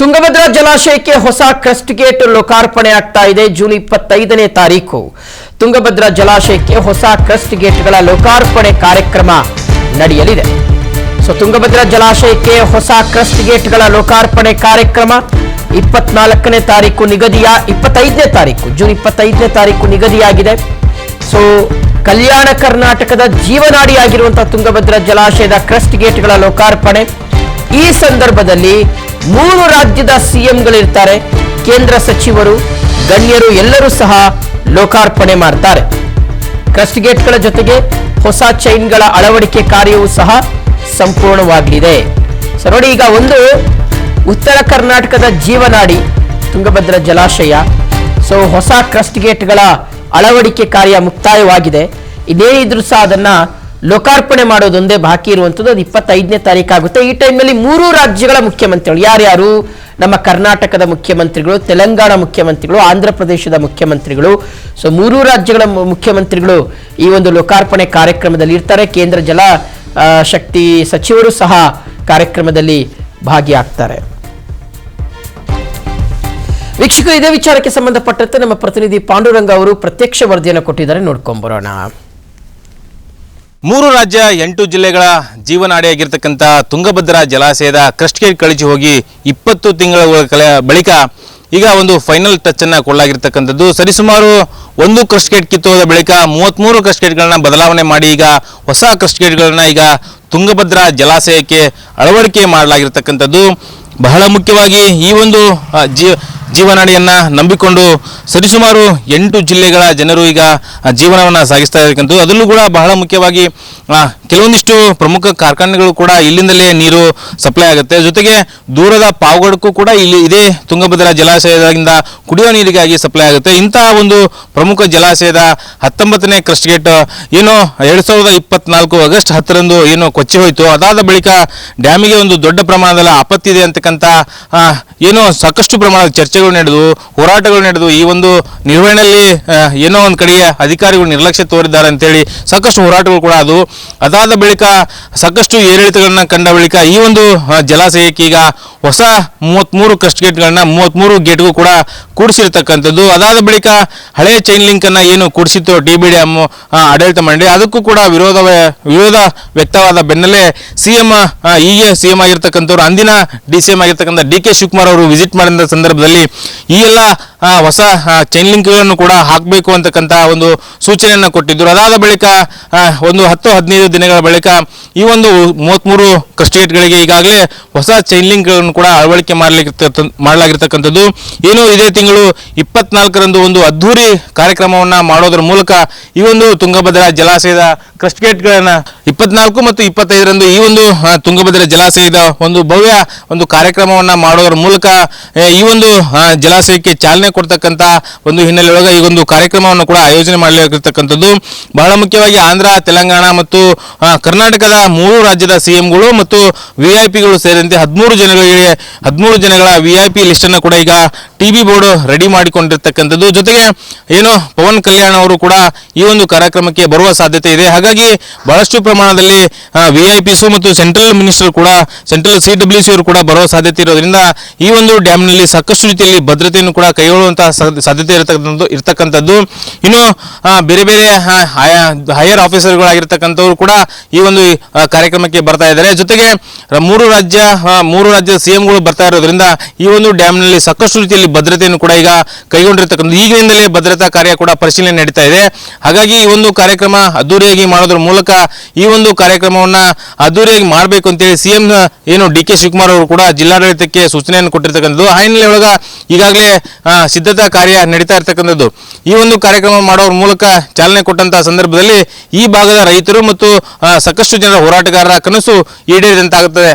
ತುಂಗಭದ್ರಾ ಜಲಾಶಯಕ್ಕೆ ಹೊಸ crust gate ಲೋಕಾರ್ಪಣೆ ಆಗ್ತಾ ಇದೆ. ಜೂನ್ 25ನೇ ತಾರೀಕು ತುಂಗಭದ್ರಾ ಜಲಾಶಯಕ್ಕೆ ಹೊಸ ಕ್ರಸ್ಟ್ ಗೇಟ್ಗಳ ಲೋಕಾರ್ಪಣೆ ಕಾರ್ಯಕ್ರಮ ನಡೆಯಲಿದೆ. ತುಂಗಭದ್ರಾ ಜಲಾಶಯಕ್ಕೆ ಹೊಸ ಕ್ರಸ್ಟ್ ಗೇಟ್ಗಳ ಲೋಕಾರ್ಪಣೆ ಕಾರ್ಯಕ್ರಮ 24ನೇ ತಾರೀಕು ನಿಗದಿಯ 25ನೇ ತಾರೀಕು ಜೂನ್ 25ನೇ ತಾರೀಕು ನಿಗದಿಯಾಗಿದೆ. ಕಲ್ಯಾಣ ಕರ್ನಾಟಕದ ಜೀವನಾಡಿಯಾಗಿರುವಂತಹ ತುಂಗಭದ್ರಾ ಜಲಾಶಯದ ಕ್ರಸ್ಟ್ ಗೇಟ್ಗಳ ಲೋಕಾರ್ಪಣೆ. ಈ ಸಂದರ್ಭದಲ್ಲಿ 3 ರಾಜ್ಯದ ಸಿಎಂಗಳಿರ್ತಾರೆ, ಕೇಂದ್ರ ಸಚಿವರು, ಗಣ್ಯರು ಎಲ್ಲರೂ ಸಹ ಲೋಕಾರ್ಪಣೆ ಮಾಡ್ತಾರೆ. ಕ್ರಸ್ಟ್ ಗೇಟ್ಗಳ ಜೊತೆಗೆ ಹೊಸ ಚೈನ್ಗಳ ಅಳವಡಿಕೆ ಕಾರ್ಯವೂ ಸಹ ಸಂಪೂರ್ಣವಾಗಲಿದೆ. ನೋಡಿ, ಈಗ ಒಂದು ಉತ್ತರ ಕರ್ನಾಟಕದ ಜೀವನಾಡಿ ತುಂಗಭದ್ರಾ ಜಲಾಶಯ. ಹೊಸ ಕ್ರಸ್ಟ್ ಗೇಟ್ಗಳ ಅಳವಡಿಕೆ ಕಾರ್ಯ ಮುಕ್ತಾಯವಾಗಿದೆ. ಇದೇನಿದ್ರು ಸಹ ಅದನ್ನ ಲೋಕಾರ್ಪಣೆ ಮಾಡೋದೊಂದೇ ಬಾಕಿ ಇರುವಂಥದ್ದು. ಅದು 25ನೇ ತಾರೀಕು ಆಗುತ್ತೆ. ಈ ಟೈಮ್ನಲ್ಲಿ 3 ರಾಜ್ಯಗಳ ಮುಖ್ಯಮಂತ್ರಿಗಳು ಯಾರ್ಯಾರು? ನಮ್ಮ ಕರ್ನಾಟಕದ ಮುಖ್ಯಮಂತ್ರಿಗಳು, ತೆಲಂಗಾಣ ಮುಖ್ಯಮಂತ್ರಿಗಳು, ಆಂಧ್ರ ಪ್ರದೇಶದ ಮುಖ್ಯಮಂತ್ರಿಗಳು. 3 ರಾಜ್ಯಗಳ ಮುಖ್ಯಮಂತ್ರಿಗಳು ಈ ಒಂದು ಲೋಕಾರ್ಪಣೆ ಕಾರ್ಯಕ್ರಮದಲ್ಲಿ ಇರ್ತಾರೆ. ಕೇಂದ್ರ ಜಲ ಶಕ್ತಿ ಸಚಿವರು ಸಹ ಕಾರ್ಯಕ್ರಮದಲ್ಲಿ ಭಾಗಿಯಾಗ್ತಾರೆ. ವೀಕ್ಷಕರು, ಇದೇ ವಿಚಾರಕ್ಕೆ ಸಂಬಂಧಪಟ್ಟಂತೆ ನಮ್ಮ ಪ್ರತಿನಿಧಿ ಪಾಂಡುರಂಗ ಅವರು ಪ್ರತ್ಯಕ್ಷ ವರದಿಯನ್ನು ಕೊಟ್ಟಿದ್ದಾರೆ. ನೋಡ್ಕೊಂಬರೋಣ. 3 ರಾಜ್ಯ 8 ಜಿಲ್ಲೆಗಳ ಜೀವನಾಡಿಯಾಗಿರ್ತಕ್ಕಂಥ ತುಂಗಭದ್ರಾ ಜಲಾಶಯದ ಕ್ರಸ್ಟ್ ಗೇಟ್ ಕಳಿಸಿ ಹೋಗಿ 20 ತಿಂಗಳ ಬಳಿಕ ಈಗ ಒಂದು ಫೈನಲ್ ಟಚ್ ಅನ್ನು ಕೊಡಲಾಗಿರ್ತಕ್ಕಂಥದ್ದು. ಸರಿಸುಮಾರು 1 ಕ್ರಸ್ಟ್ ಗೇಟ್ ಕಿತ್ತೋದ ಬಳಿಕ 33 ಕ್ರಸ್ಟ್ ಗೇಟ್ಗಳನ್ನ ಬದಲಾವಣೆ ಮಾಡಿ ಈಗ ಹೊಸ ಕ್ರಸ್ಟ್ ಗೇಟ್ಗಳನ್ನ ಈಗ ತುಂಗಭದ್ರಾ ಜಲಾಶಯಕ್ಕೆ ಅಳವಡಿಕೆ ಮಾಡಲಾಗಿರ್ತಕ್ಕಂಥದ್ದು. ಬಹಳ ಮುಖ್ಯವಾಗಿ ಈ ಒಂದು ಜೀವನಾಡಿಯನ್ನು ನಂಬಿಕೊಂಡು ಸರಿಸುಮಾರು 8 ಜಿಲ್ಲೆಗಳ ಜನರು ಈಗ ಜೀವನವನ್ನು ಸಾಗಿಸ್ತಾ ಇರತಕ್ಕಂಥದ್ದು. ಅದರಲ್ಲೂ ಕೂಡ ಬಹಳ ಮುಖ್ಯವಾಗಿ ಕೆಲವೊಂದಿಷ್ಟು ಪ್ರಮುಖ ಕಾರ್ಖಾನೆಗಳು ಕೂಡ ಇಲ್ಲಿಂದಲೇ ನೀರು ಸಪ್ಲೈ ಆಗುತ್ತೆ. ಜೊತೆಗೆ ದೂರದ ಪಾವಗಡಕ್ಕೂ ಕೂಡ ಇಲ್ಲಿ ಇದೇ ತುಂಗಭದ್ರಾ ಜಲಾಶಯದಿಂದ ಕುಡಿಯುವ ನೀರಿಗಾಗಿ ಸಪ್ಲೈ ಆಗುತ್ತೆ. ಇಂತಹ ಒಂದು ಪ್ರಮುಖ ಜಲಾಶಯದ 19ನೇ ಕ್ರಸ್ಟ್ ಗೇಟ್ ಏನು 2024 ಆಗಸ್ಟ್ 10ರಂದು ಏನು ಕೊಚ್ಚಿ ಹೋಯಿತು. ಅದಾದ ಬಳಿಕ ಡ್ಯಾಮಿಗೆ ಒಂದು ದೊಡ್ಡ ಪ್ರಮಾಣದಲ್ಲಿ ಆಪತ್ತಿ ಇದೆ ಅಂತಕ್ಕಂಥ ಏನೋ ಸಾಕಷ್ಟು ಪ್ರಮಾಣದ ಚರ್ಚೆಗಳು ನಡೆದು, ಹೋರಾಟಗಳು ನಡೆದು, ಈ ಒಂದು ನಿರ್ವಹಣೆಯಲ್ಲಿ ಏನೋ ಒಂದು ಕಡೆಗೆ ಅಧಿಕಾರಿಗಳು ನಿರ್ಲಕ್ಷ್ಯ ತೋರಿದ್ದಾರೆ ಅಂತೇಳಿ ಸಾಕಷ್ಟು ಹೋರಾಟಗಳು ಕೂಡ ಅದು. ಅದಾದ ಬಳಿಕ ಸಾಕಷ್ಟು ಏರಿಳಿತಗಳನ್ನ ಕಂಡ ಬಳಿಕ ಈ ಒಂದು ಜಲಾಶಯಕ್ಕೆ ಈಗ ಹೊಸ 33 ಕ್ರಸ್ಟ್ ಗೇಟ್ಗಳನ್ನ 33 ಗೇಟ್ಗೂ ಕೂಡ ಕೂಡಿಸಿರ್ತಕ್ಕಂಥದ್ದು. ಅದಾದ ಬಳಿಕ ಹಳೆಯ ಚೈನ್ ಲಿಂಕ್ ಅನ್ನ ಏನು ಕೂಡಿಸಿತ್ತು TBDM ಆಡಳಿತ ಮಂಡಳಿ, ಅದಕ್ಕೂ ಕೂಡ ವಿರೋಧ ವ್ಯಕ್ತವಾದ ಬೆನ್ನಲ್ಲೇ ಈಗ ಸಿಎಂ ಆಗಿರ್ತಕ್ಕಂಥವ್ರು ಅಂದಿನ DCM ಆಗಿರ್ತಕ್ಕಂಥ DK ಶಿವಕುಮಾರ್ ಅವರು ವಿಸಿಟ್ ಮಾಡಿದ ಸಂದರ್ಭದಲ್ಲಿ ಈ ಎಲ್ಲ ಹೊಸ ಚೈನ್ ಲಿಂಕ್ಗಳನ್ನು ಕೂಡ ಹಾಕಬೇಕು ಅಂತಕ್ಕಂಥ ಒಂದು ಸೂಚನೆಯನ್ನು ಕೊಟ್ಟಿದ್ದರು. ಅದಾದ ಬಳಿಕ ಒಂದು 10-15 ದಿನಗಳ ಬಳಿಕ ಈ ಒಂದು 33 ಕ್ರಸ್ಟ್ ಗೇಟ್ಗಳಿಗೆ ಈಗಾಗಲೇ ಹೊಸ ಚೈನ್ ಲಿಂಕ್ಗಳನ್ನು ಕೂಡ ಅಳವಡಿಕೆ ಮಾಡಲಾಗಿರ್ತಕ್ಕಂಥದ್ದು. ಏನು ಇದೇ ತಿಂಗಳು 24ರಂದು ಒಂದು ಅದ್ಧೂರಿ ಕಾರ್ಯಕ್ರಮವನ್ನು ಮಾಡೋದ್ರ ಮೂಲಕ ಈ ಒಂದು ತುಂಗಭದ್ರಾ ಜಲಾಶಯದ ಕ್ರಸ್ಟ್ ಗೇಟ್ಗಳನ್ನು 24 ಮತ್ತು 25ರಂದು ಈ ಒಂದು ತುಂಗಭದ್ರಾ ಜಲಾಶಯದ ಒಂದು ಭವ್ಯ ಒಂದು ಕಾರ್ಯಕ್ರಮವನ್ನು ಮಾಡೋದ್ರ ಮೂಲಕ ಈ ಒಂದು ಜಲಾಶಯಕ್ಕೆ ಚಾಲನೆ ಕೊಡ್ತಕ್ಕಂಥ ಒಂದು ಹಿನ್ನೆಲೆಯೊಳಗೆ ಈ ಒಂದು ಕಾರ್ಯಕ್ರಮವನ್ನು ಕೂಡ ಆಯೋಜನೆ ಮಾಡಲಾಗಿರ್ತಕ್ಕಂಥದ್ದು. ಬಹಳ ಮುಖ್ಯವಾಗಿ ಆಂಧ್ರ, ತೆಲಂಗಾಣ ಮತ್ತು ಕರ್ನಾಟಕದ 3 ರಾಜ್ಯದ ಸಿಎಂಗಳು ಮತ್ತು ವಿಐಪಿಗಳು ಸೇರಿದಂತೆ 13 ಜನಗಳ VIP ಲಿಸ್ಟ್ ಅನ್ನು ಕೂಡ ಈಗ TB ಬೋರ್ಡ್ ರೆಡಿ ಮಾಡಿಕೊಂಡಿರ್ತಕ್ಕಂಥದ್ದು. ಜೊತೆಗೆ ಏನು ಪವನ್ ಕಲ್ಯಾಣ್ ಅವರು ಕೂಡ ಈ ಒಂದು ಕಾರ್ಯಕ್ರಮಕ್ಕೆ ಬರುವ ಸಾಧ್ಯತೆ ಇದೆ. ಹಾಗಾಗಿ ಬಹಳಷ್ಟು ಪ್ರಮಾಣದಲ್ಲಿ VIPs ಮತ್ತು ಸೆಂಟ್ರಲ್ ಮಿನಿಸ್ಟರ್ ಕೂಡ, ಸೆಂಟ್ರಲ್ CWC ಅವರು ಕೂಡ ಬರುವ ಸಾಧ್ಯತೆ ಇರೋದ್ರಿಂದ ಈ ಒಂದು ಡ್ಯಾಮ್ನಲ್ಲಿ ಸಾಕಷ್ಟು ರೀತಿಯಲ್ಲಿ ಭದ್ರತೆಯನ್ನು ಕೂಡ ಕೈಗೊಳ್ಳುವಂತಹ ಸಾಧ್ಯತೆ ಇರತಕ್ಕಂಥದ್ದು. ಇನ್ನು ಬೇರೆ ಬೇರೆ ಹೈಯರ್ ಆಫೀಸರ್ಗಳಾಗಿರ್ತಕ್ಕಂಥವ್ರು ಕೂಡ ಈ ಒಂದು ಕಾರ್ಯಕ್ರಮಕ್ಕೆ ಬರ್ತಾ ಇದ್ದಾರೆ. ಜೊತೆಗೆ 3 ರಾಜ್ಯದ ಸಿಎಂಗಳು ಬರ್ತಾ ಇರೋದ್ರಿಂದ ಈ ಒಂದು ಡ್ಯಾಮ್ನಲ್ಲಿ ಸಾಕಷ್ಟು ರೀತಿಯಲ್ಲಿ ಭದ್ರತೆಯನ್ನು ಕೂಡ ಈಗ ಕೈಗೊಂಡಿರ್ತಕ್ಕಂಥ ಈಗಿನಿಂದಲೇ ಭದ್ರತಾ ಕಾರ್ಯ ಕೂಡ ಪರಿಶೀಲನೆ ನಡೀತಾ ಇದೆ. ಹಾಗಾಗಿ ಈ ಒಂದು ಕಾರ್ಯಕ್ರಮ ಅದ್ದೂರಿಯಾಗಿ ಮಾಡೋದ್ರ ಮೂಲಕ ಈ ಒಂದು ಕಾರ್ಯಕ್ರಮವನ್ನ ಅದ್ದೂರಿಯಾಗಿ ಮಾಡಬೇಕು ಅಂತೇಳಿ ಸಿಎಂ ಏನು DK ಶಿವಕುಮಾರ್ ಅವರು ಕೂಡ ಜಿಲ್ಲಾಡಳಿತಕ್ಕೆ ಸೂಚನೆಯನ್ನು ಕೊಟ್ಟಿರ್ತಕ್ಕಂಥದ್ದು. ಆ ಹಿನ್ನೆಲೆಯೊಳಗ ಈಗಾಗಲೇ ಸಿದ್ಧತಾ ಕಾರ್ಯ ನಡೀತಾ ಇರ್ತಕ್ಕಂಥದ್ದು. ಈ ಒಂದು ಕಾರ್ಯಕ್ರಮ ಮಾಡೋದ್ರ ಮೂಲಕ ಚಾಲನೆ ಕೊಟ್ಟಂತಹ ಸಂದರ್ಭದಲ್ಲಿ ಈ ಭಾಗದ ರೈತರು ಮತ್ತು ಸಾಕಷ್ಟು ಜನರ ಹೋರಾಟಗಾರರ ಕನಸು ಈಡೇರಿದಂತಾಗುತ್ತದೆ.